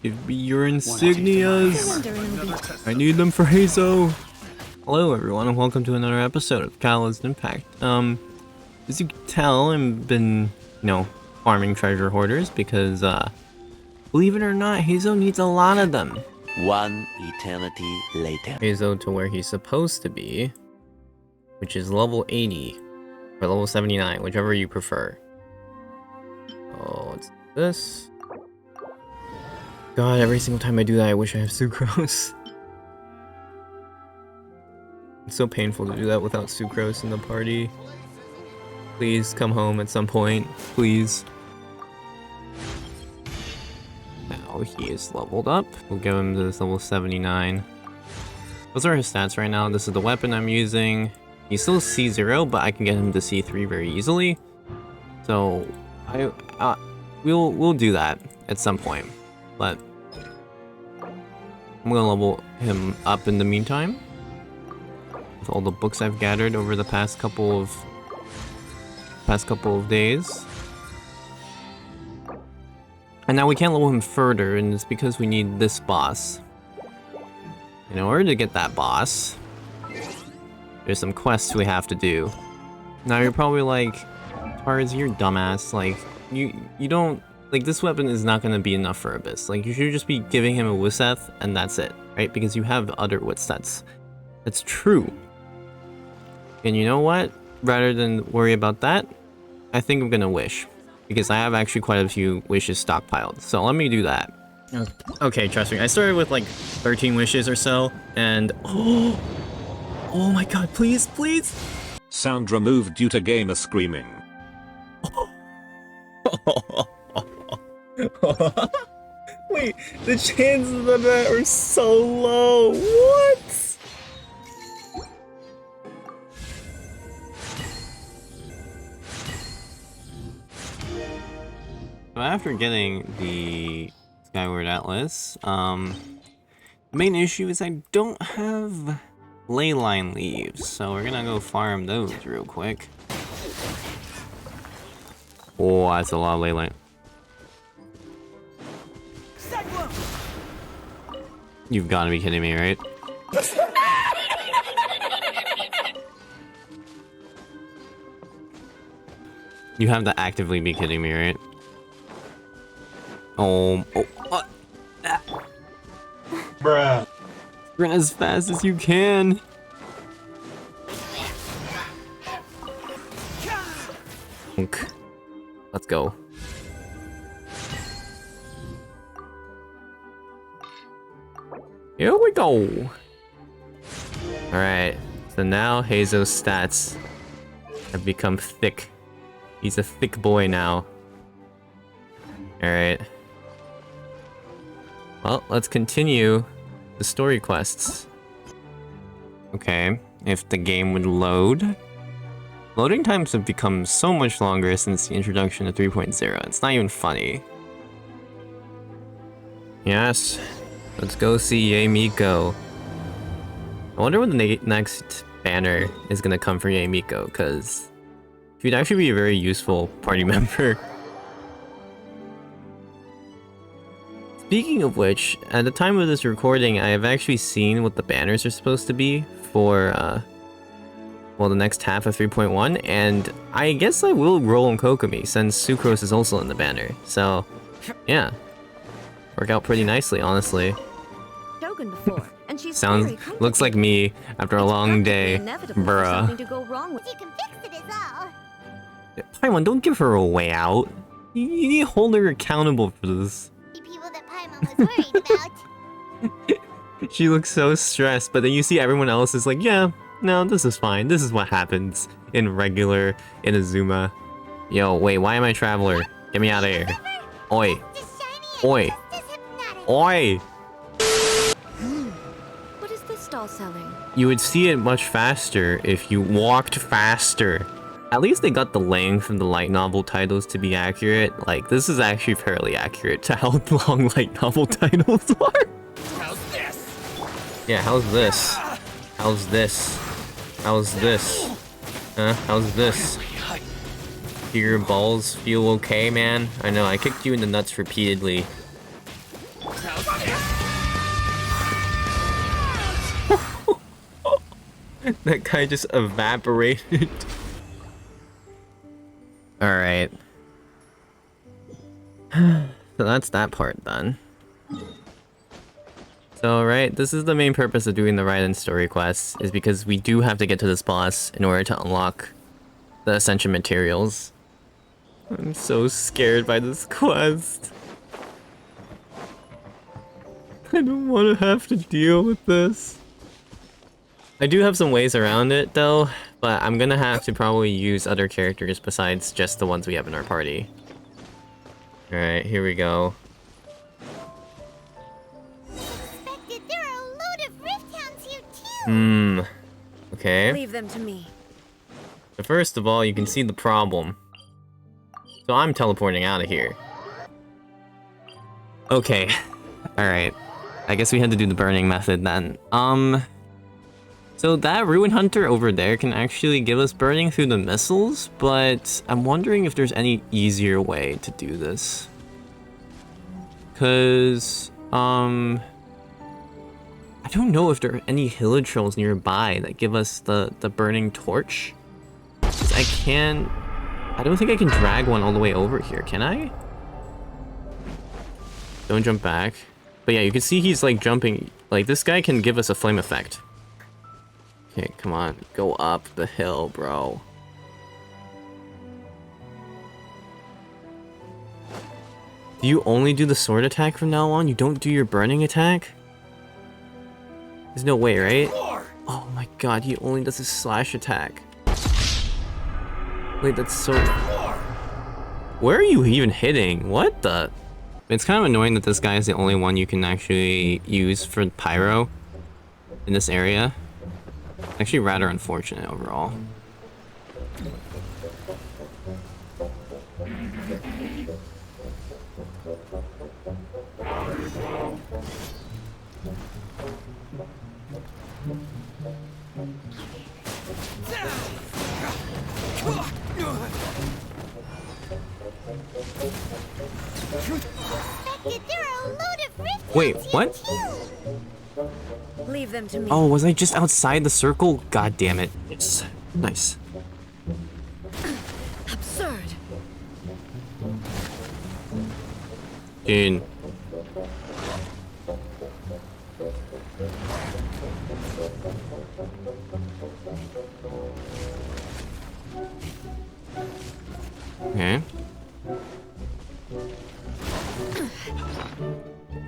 Give me your insignias! I need them for Hazo! Hello everyone and welcome to another episode of Catalyst Impact. As you can tell, I've been, farming treasure hoarders because, believe it or not, Hazo needs a lot of them. One eternity later. Hazo to where he's supposed to be, which is level 80, or level 79, whichever you prefer. Oh, it's this. God, every single time I do that, I wish I have sucrose. It's so painful to do that without sucrose in the party. Please come home at some point, please. Now he is leveled up. We'll give him to this level 79. Those are his stats right now. This is the weapon I'm using. He's still C0, but I can get him to C3 very easily. So we'll do that at some point. But I'm gonna level him up in the meantime with all the books I've gathered over the past couple of days. And now we can't level him further, and it's because we need this boss. In order to get that boss, there's some quests we have to do. Now you're probably like, Tarz, you're dumbass. Like, you don't, like, this weapon is not gonna be enough for Abyss. Like, you should just be giving him a Wiseth, and that's it, right? Because you have other wits. That's true. And you know what? Rather than worry about that, I think I'm gonna wish. Because I have actually quite a few wishes stockpiled. So let me do that. Okay, trust me. I started with like 13 wishes or so, and oh my god, please, please! Sound removed due to gamer screaming. Wait, the chances of that are so low. What? So after getting the Skyward Atlas, the main issue is I don't have leyline leaves, so we're gonna go farm those real quick. Oh, that's a lot of leyline. You've got to be kidding me, right? You have to actively be kidding me, right? Bruh. Run as fast as you can. Let's go. Here we go. Alright, so now Hazo's stats have become thick. He's a thick boy now. Alright. Well, let's continue the story quests. Okay, if the game would load. Loading times have become so much longer since the introduction of 3.0. It's not even funny. Yes. Let's go see Yamiko. I wonder when the next banner is gonna come for Yamiko, because she'd actually be a very useful party member. Speaking of which, at the time of this recording, I have actually seen what the banners are supposed to be for, well, the next half of 3.1, and I guess I will roll in Kokomi, since Sucrose is also in the banner. So, yeah. Work out pretty nicely, honestly. Before, and she's looks like me after a long day, bruh. To go wrong with. You can fix it is all. Paimon, don't give her a way out. You need to hold her accountable for this. The people that Paimon was worried about. She looks so stressed, but then you see everyone else is like, yeah, no, this is fine. This is what happens in regular Inazuma. Yo, wait, why am I Traveler? Get me out of here. Oi. Oi. Oi. Selling. You would see it much faster if you walked faster. At least they got the length of the light novel titles to be accurate. Like, this is actually fairly accurate to how long light novel titles are. How's this? Yeah, how's this? How's this? How's this? Huh? How's this? Do your balls feel okay, man? I know, I kicked you in the nuts repeatedly. How's this? That guy just evaporated. Alright. So that's that part done. So, right, this is the main purpose of doing the Raiden story quests, is because we do have to get to this boss in order to unlock the Ascension materials. I'm so scared by this quest. I don't want to have to deal with this. I do have some ways around it, though, but I'm gonna have to probably use other characters besides just the ones we have in our party. Alright, here we go. Expected there are a load of rift hounds here too. Okay. Leave them to me. So first of all, you can see the problem. So I'm teleporting out of here. Okay. Alright. I guess we had to do the burning method then. So that Ruin Hunter over there can actually give us burning through the missiles, but I'm wondering if there's any easier way to do this. Cause, I don't know if there are any Hilitrolls nearby that give us the burning torch. 'Cause I don't think I can drag one all the way over here, can I? Don't jump back. But yeah, you can see he's like jumping, like this guy can give us a flame effect. Okay, come on, go up the hill, bro. Do you only do the sword attack from now on? You don't do your burning attack? There's no way, right? Oh my god, he only does his slash attack. Wait, that's so... Where are you even hitting? What the... It's kind of annoying that this guy is the only one you can actually use for pyro in this area. Actually, rather unfortunate overall. Expected there are a load of rift Wait, hounds what? here too. Leave them to me. Oh, was I just outside the circle? God damn it. Yes. Nice. Absurd. Dude. Okay.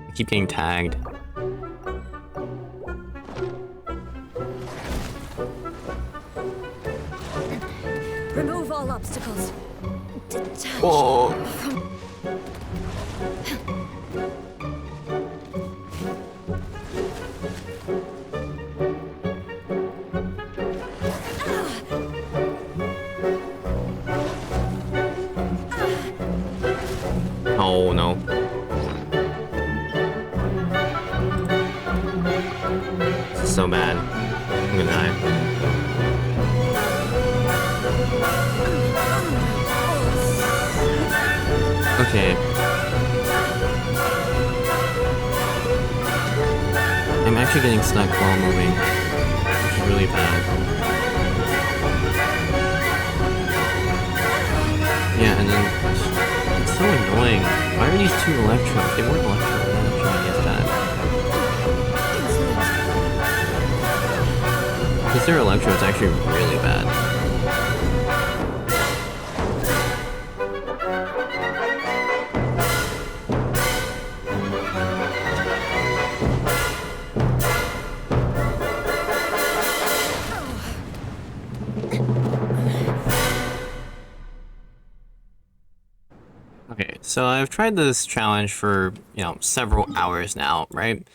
I keep getting tagged. Remove all obstacles. Detach. Whoa. Oh no. This is so bad. I'm gonna die. Okay. I'm actually getting stuck while moving, which is really bad. Yeah, and then it's so annoying. Why are these two electros? They weren't electros. I'm not sure I guess that. Because their electro is actually really bad. Okay, so I've tried this challenge for, several hours now, right?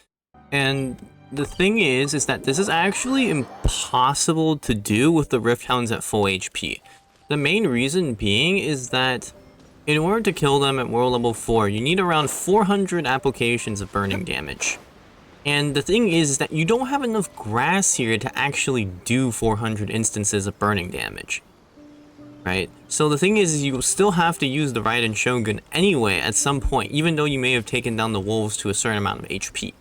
And the thing is that this is actually impossible to do with the Rift Hounds at full HP. The main reason being is that in order to kill them at world level 4, you need around 400 applications of burning damage. And the thing is that you don't have enough grass here to actually do 400 instances of burning damage. right? So the thing is you still have to use the Raiden Shogun anyway at some point, even though you may have taken down the wolves to a certain amount of HP.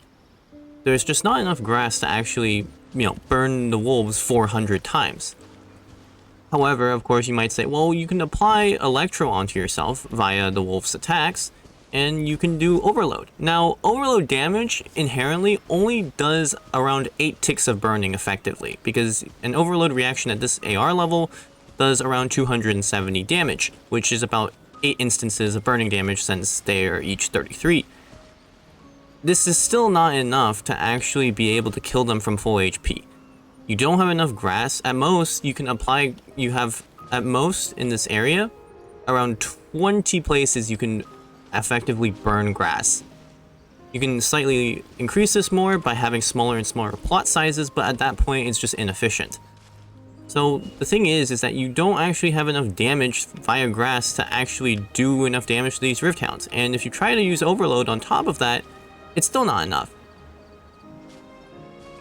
There's just not enough grass to actually, burn the wolves 400 times. However, of course, you might say, well, you can apply Electro onto yourself via the wolf's attacks, and you can do Overload. Now, Overload damage inherently only does around 8 ticks of burning effectively, because an Overload reaction at this AR level does around 270 damage, which is about 8 instances of burning damage since they are each 33. This is still not enough to actually be able to kill them from full HP. You don't have enough grass. At most, you have at most in this area, around 20 places you can effectively burn grass. You can slightly increase this more by having smaller and smaller plot sizes, but at that point, it's just inefficient. So the thing is that you don't actually have enough damage via grass to actually do enough damage to these Rift Hounds. And if you try to use Overload on top of that, it's still not enough.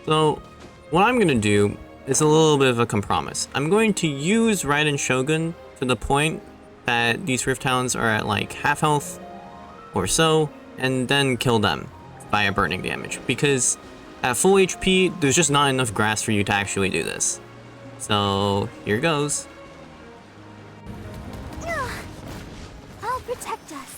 So what I'm going to do is a little bit of a compromise. I'm going to use Raiden Shogun to the point that these Rift Hounds are at like half health or so, and then kill them via burning damage. Because at full HP, there's just not enough grass for you to actually do this. So here goes. I'll protect us.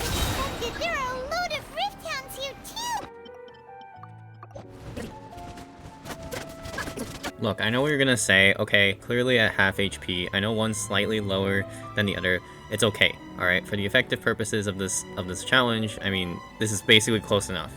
Suspected there are a load of rift hounds here too. Look, I know what you're gonna say. Okay, clearly at half HP. I know one's slightly lower than the other. It's okay, alright? For the effective purposes of this challenge, I mean, this is basically close enough.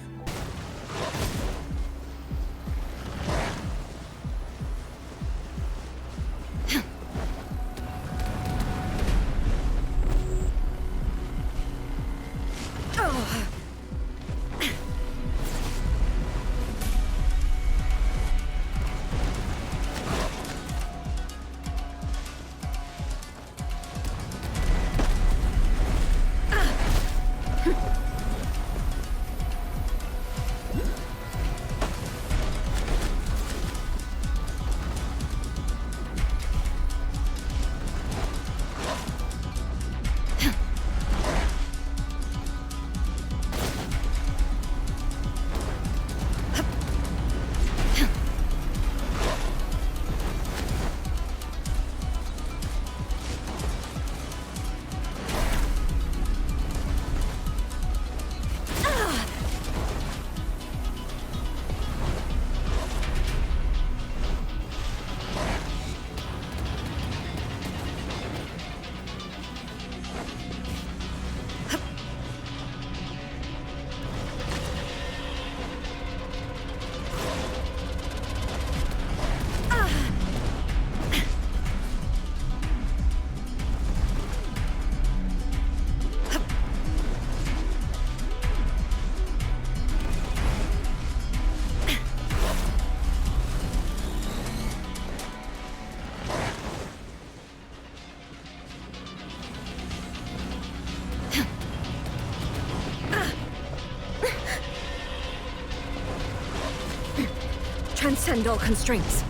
Transcend all constraints.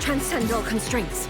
transcend all constraints.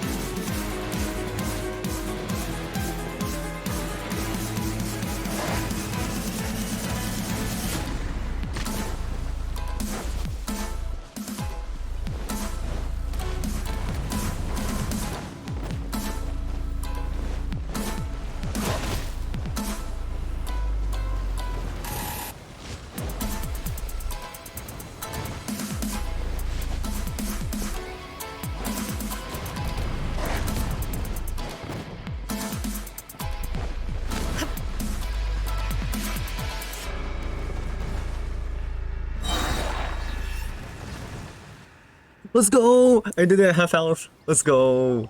Let's go! I did it at half health. Let's go.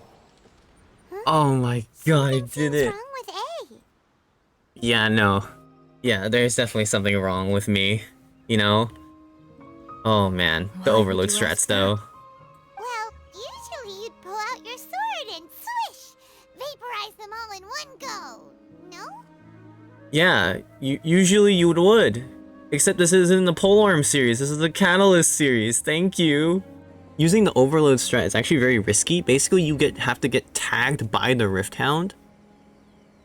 Oh my god, I did it. What's wrong with A? Yeah, no. Yeah, there's definitely something wrong with me. You know? Oh man, the Why overload would you strats ask though. Well, usually you'd pull out your sword and swish! Vaporize them all in one go. No? Yeah, usually you would. Except this isn't the Polearm series, this is the Catalyst series. Thank you. Using the overload strat is actually very risky. Basically, you have to get tagged by the Rift Hound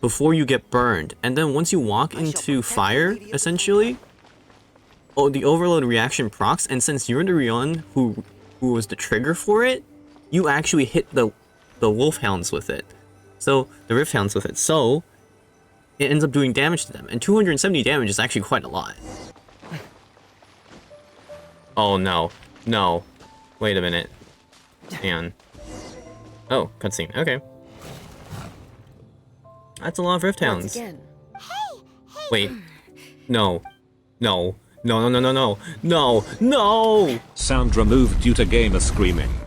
before you get burned. And then once you walk into fire, essentially, the overload reaction procs, and since you're the one who was the trigger for it, you actually hit the wolf hounds with it. So, the Rift Hounds with it. So, it ends up doing damage to them. And 270 damage is actually quite a lot. Oh no. No. Wait a minute. Hang on. Oh, cutscene. Okay. That's a lot of Rift Hounds. Once again. Wait. No. No. No, no, no, no, no. No. No! Sound removed due to gamer screaming.